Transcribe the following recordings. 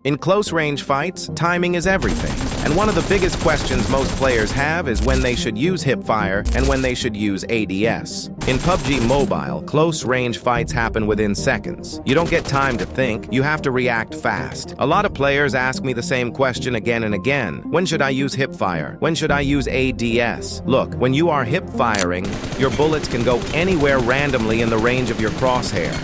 In close-range fights, timing is everything. And one of the biggest questions most players have is when they should use Hipfire and when they should use ADS. In PUBG Mobile, close-range fights happen within seconds. You don't get time to think, you have to react fast. A lot of players ask me the same question again and again. When should I use Hipfire? When should I use ADS? Look, when you are hip-firing, your bullets can go anywhere randomly in the range of your crosshair.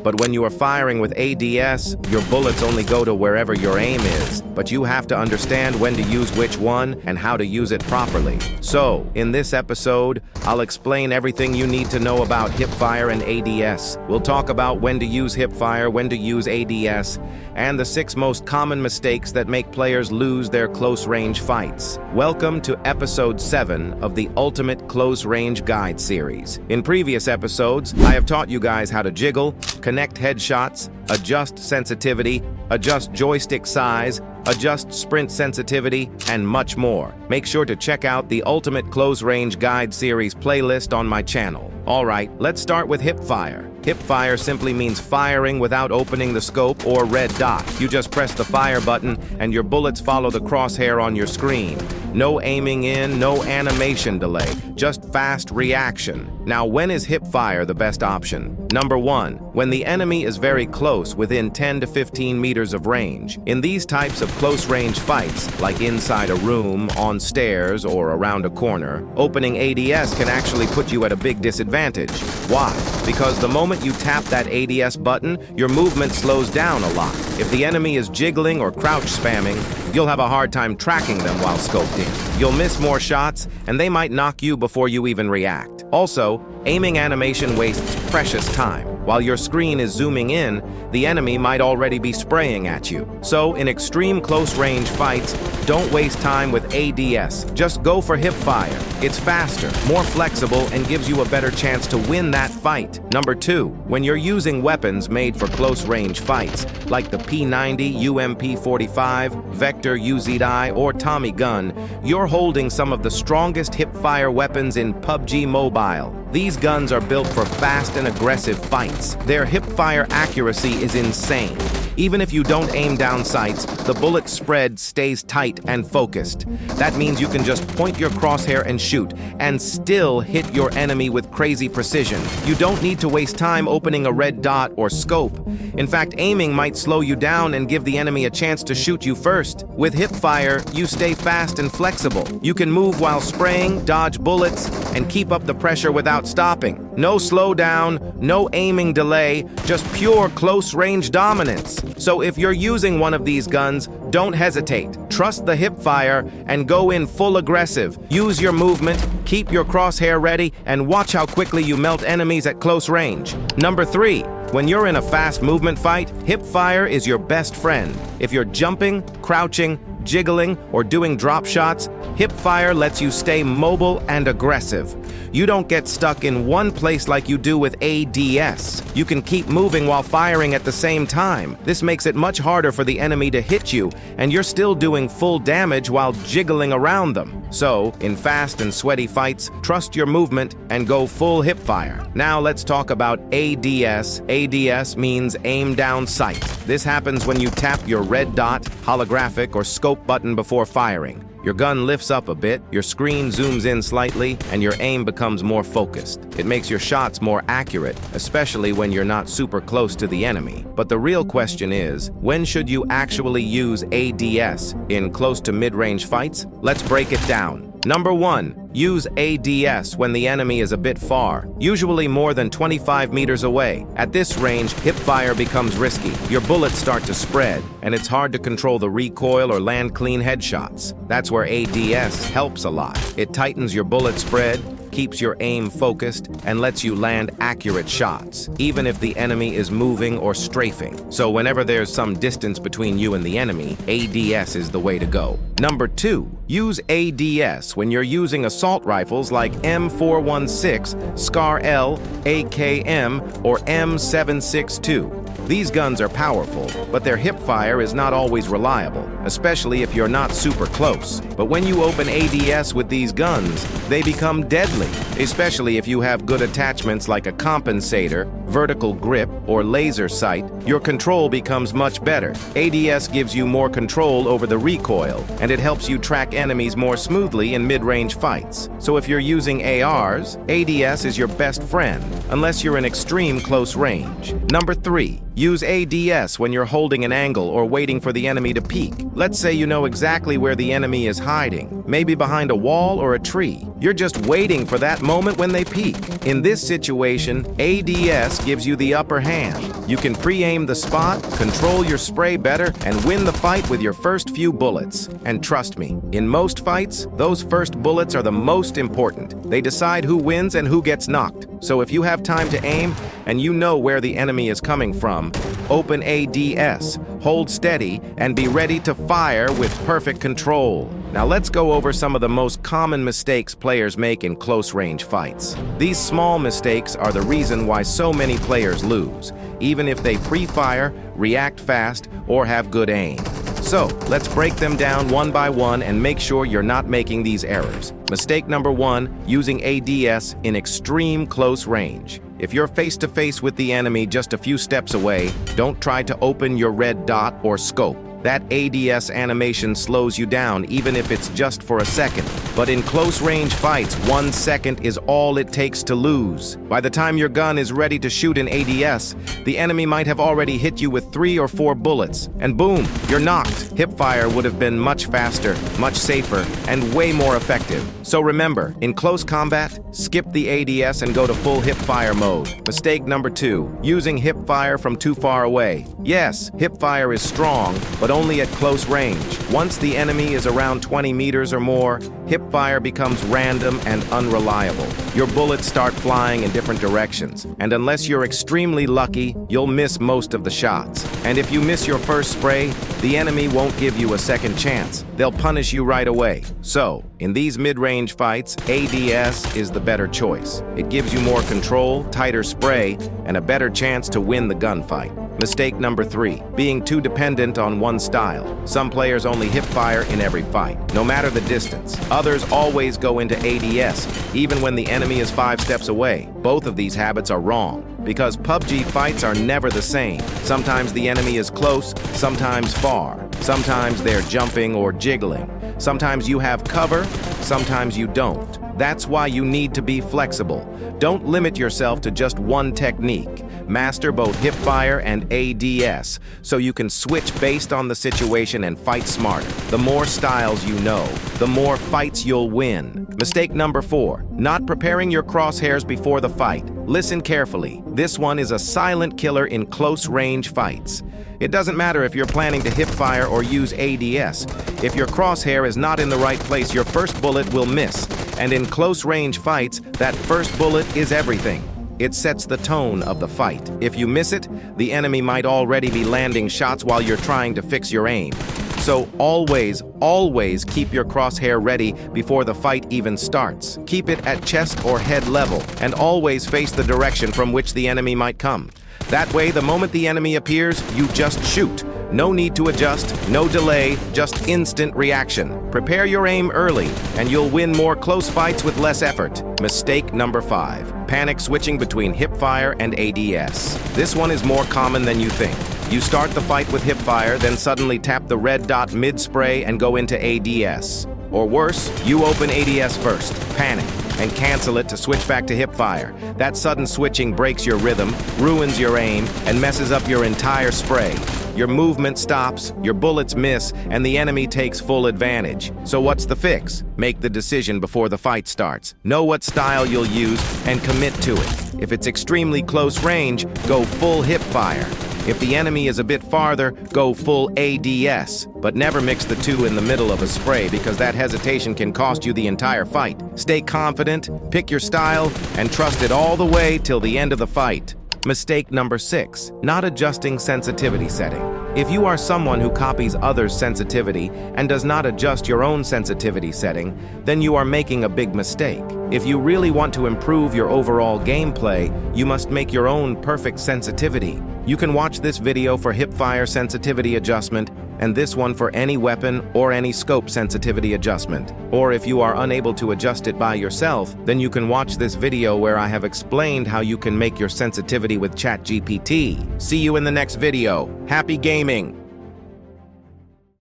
But when you are firing with ADS, your bullets only go to wherever your aim is. But you have to understand when to use which one and how to use it properly. So, in this episode, I'll explain everything you need to know about Hipfire and ADS. We'll talk about when to use Hipfire, when to use ADS, and the 6 most common mistakes that make players lose their close-range fights. Welcome to episode 7 of the Ultimate Close-Range Guide series. In previous episodes, I have taught you guys how to jiggle, connect headshots, adjust sensitivity, adjust joystick size, adjust sprint sensitivity, and much more. Make sure to check out the Ultimate Close Range Guide series playlist on my channel. Alright, let's start with Hipfire. Hipfire simply means firing without opening the scope or red dot. You just press the fire button and your bullets follow the crosshair on your screen. No aiming in, no animation delay, just fast reaction. Now, when is Hipfire the best option? Number 1, when the enemy is very close, within 10 to 15 meters of range. In these types of close-range fights, like inside a room, on stairs, or around a corner, opening ADS can actually put you at a big disadvantage. Why? Because the moment you tap that ADS button, your movement slows down a lot. If the enemy is jiggling or crouch spamming, you'll have a hard time tracking them while scoped in. You'll miss more shots, and they might knock you before you even react. Also, aiming animation wastes precious time. While your screen is zooming in, the enemy might already be spraying at you. So, in extreme close-range fights, don't waste time with ADS. Just go for Hipfire. It's faster, more flexible, and gives you a better chance to win that fight. Number 2, when you're using weapons made for close-range fights, like the P90, UMP45, Vector UZI, or Tommy gun, you're holding some of the strongest Hipfire weapons in PUBG Mobile. These guns are built for fast and aggressive fights. Their hipfire accuracy is insane. Even if you don't aim down sights, the bullet spread stays tight and focused. That means you can just point your crosshair and shoot, and still hit your enemy with crazy precision. You don't need to waste time opening a red dot or scope. In fact, aiming might slow you down and give the enemy a chance to shoot you first. With Hipfire, you stay fast and flexible. You can move while spraying, dodge bullets, and keep up the pressure without stopping. No slowdown, no aiming delay, just pure close-range dominance. So if you're using one of these guns, don't hesitate. Trust the Hipfire and go in full aggressive. Use your movement, keep your crosshair ready, and watch how quickly you melt enemies at close range. Number 3, when you're in a fast movement fight, Hipfire is your best friend. If you're jumping, crouching, jiggling, or doing drop shots, Hipfire lets you stay mobile and aggressive. You don't get stuck in one place like you do with ADS. You can keep moving while firing at the same time. This makes it much harder for the enemy to hit you, and you're still doing full damage while jiggling around them. So, in fast and sweaty fights, trust your movement and go full Hipfire. Now let's talk about ADS. ADS means aim down sight. This happens when you tap your red dot, holographic, or scope button before firing. Your gun lifts up a bit, your screen zooms in slightly, and your aim becomes more focused. It makes your shots more accurate, especially when you're not super close to the enemy. But the real question is, when should you actually use ADS in close to mid-range fights? Let's break it down. Number 1, use ADS when the enemy is a bit far, usually more than 25 meters away. At this range, Hipfire becomes risky. Your bullets start to spread, and it's hard to control the recoil or land clean headshots. That's where ADS helps a lot. It tightens your bullet spread, keeps your aim focused, and lets you land accurate shots, even if the enemy is moving or strafing. So whenever there's some distance between you and the enemy, ADS is the way to go. Number 2, use ADS when you're using assault rifles like M416, SCAR-L, AKM, or M762. These guns are powerful, but their hipfire is not always reliable, especially if you're not super close. But when you open ADS with these guns, they become deadly, especially if you have good attachments like a compensator vertical grip, or laser sight, your control becomes much better. ADS gives you more control over the recoil, and it helps you track enemies more smoothly in mid-range fights. So if you're using ARs, ADS is your best friend, unless you're in extreme close range. Number 3. Use ADS when you're holding an angle or waiting for the enemy to peek. Let's say you know exactly where the enemy is hiding, maybe behind a wall or a tree. You're just waiting for that moment when they peek. In this situation, ADS gives you the upper hand. You can pre-aim the spot, control your spray better, and win the fight with your first few bullets. And trust me, in most fights, those first bullets are the most important. They decide who wins and who gets knocked. So if you have time to aim, and you know where the enemy is coming from, open ADS, hold steady, and be ready to fire with perfect control. Now let's go over some of the most common mistakes players make in close-range fights. These small mistakes are the reason why so many players lose, even if they pre-fire, react fast, or have good aim. So, let's break them down one by one and make sure you're not making these errors. Mistake number 1, using ADS in extreme close range. If you're face-to-face with the enemy just a few steps away, don't try to open your red dot or scope. That ADS animation slows you down even if it's just for a second. But in close-range fights, 1 second is all it takes to lose. By the time your gun is ready to shoot an ADS, the enemy might have already hit you with 3 or 4 bullets, and boom, you're knocked. Hipfire would have been much faster, much safer, and way more effective. So remember, in close combat, skip the ADS and go to full hipfire mode. Mistake number 2, using hipfire from too far away. Yes, hipfire is strong, but only at close range. Once the enemy is around 20 meters or more, hipfire becomes random and unreliable. Your bullets start flying in different directions, and unless you're extremely lucky, you'll miss most of the shots. And if you miss your first spray, the enemy won't give you a second chance. They'll punish you right away. So, in these mid-range fights, ADS is the better choice. It gives you more control, tighter spray, and a better chance to win the gunfight. Mistake number 3, being too dependent on one style. Some players only hipfire in every fight, no matter the distance. Others always go into ADS, even when the enemy is 5 steps away. Both of these habits are wrong, because PUBG fights are never the same. Sometimes the enemy is close, sometimes far. Sometimes they're jumping or jiggling. Sometimes you have cover, sometimes you don't. That's why you need to be flexible. Don't limit yourself to just one technique. Master both hipfire and ADS, so you can switch based on the situation and fight smarter. The more styles you know, the more fights you'll win. Mistake number 4, not preparing your crosshairs before the fight. Listen carefully. This one is a silent killer in close-range fights. It doesn't matter if you're planning to hipfire or use ADS. If your crosshair is not in the right place, your first bullet will miss. And in close-range fights, that first bullet is everything. It sets the tone of the fight. If you miss it, the enemy might already be landing shots while you're trying to fix your aim. So always keep your crosshair ready before the fight even starts. Keep it at chest or head level, and always face the direction from which the enemy might come. That way, the moment the enemy appears, you just shoot. No need to adjust, no delay, just instant reaction. Prepare your aim early, and you'll win more close fights with less effort. Mistake number 5, panic switching between hipfire and ADS. This one is more common than you think. You start the fight with hipfire, then suddenly tap the red dot mid-spray and go into ADS. Or worse, you open ADS first, panic, and cancel it to switch back to hipfire. That sudden switching breaks your rhythm, ruins your aim, and messes up your entire spray. Your movement stops, your bullets miss, and the enemy takes full advantage. So what's the fix? Make the decision before the fight starts. Know what style you'll use and commit to it. If it's extremely close range, go full hipfire. If the enemy is a bit farther, go full ADS, but never mix the two in the middle of a spray because that hesitation can cost you the entire fight. Stay confident, pick your style, and trust it all the way till the end of the fight. Mistake number 6, not adjusting sensitivity setting. If you are someone who copies others' sensitivity and does not adjust your own sensitivity setting, then you are making a big mistake. If you really want to improve your overall gameplay, you must make your own perfect sensitivity. You can watch this video for hipfire sensitivity adjustment and this one for any weapon or any scope sensitivity adjustment. Or if you are unable to adjust it by yourself, then you can watch this video where I have explained how you can make your sensitivity with ChatGPT. See you in the next video. Happy gaming!